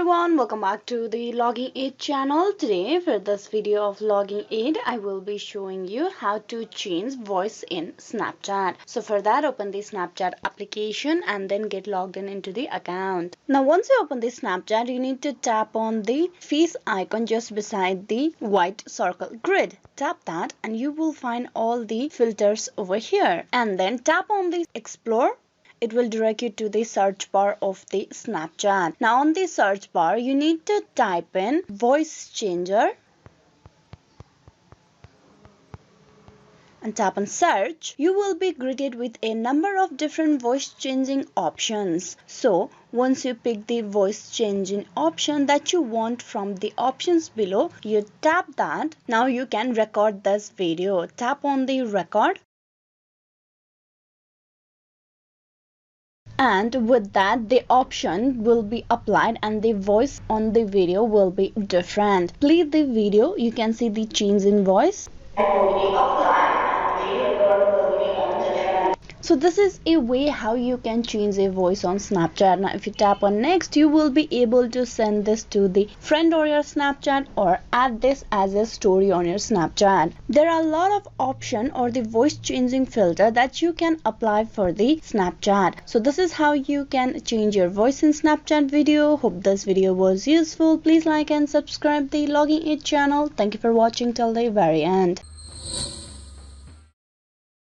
everyone, welcome back to the Logging Aid channel. Today for this video of Logging Aid, I will be showing you how to change voice in Snapchat. So for that, open the Snapchat application and then get logged in into the account. Now once you open the Snapchat, you need to tap on the face icon just beside the white circle grid. Tap that and you will find all the filters over here, and then tap on the explore. It will direct you to the search bar of the Snapchat. Now on the search bar, you need to type in voice changer and tap on search. You will be greeted with a number of different voice changing options. So once you pick the voice changing option that you want from the options below, you tap that. Now you can record this video. Tap on the record. And with that, the option will be applied and the voice on the video will be different. Play the video, you can see the change in voice. It will be applied and the record will be on different. So this is a way how you can change a voice on Snapchat. Now if you tap on next, you will be able to send this to the friend or your Snapchat or add this as a story on your Snapchat. There are a lot of options or the voice changing filter that you can apply for the Snapchat. So this is how you can change your voice in Snapchat video. Hope this video was useful. Please like and subscribe the Logging Aid channel. Thank you for watching till the very end.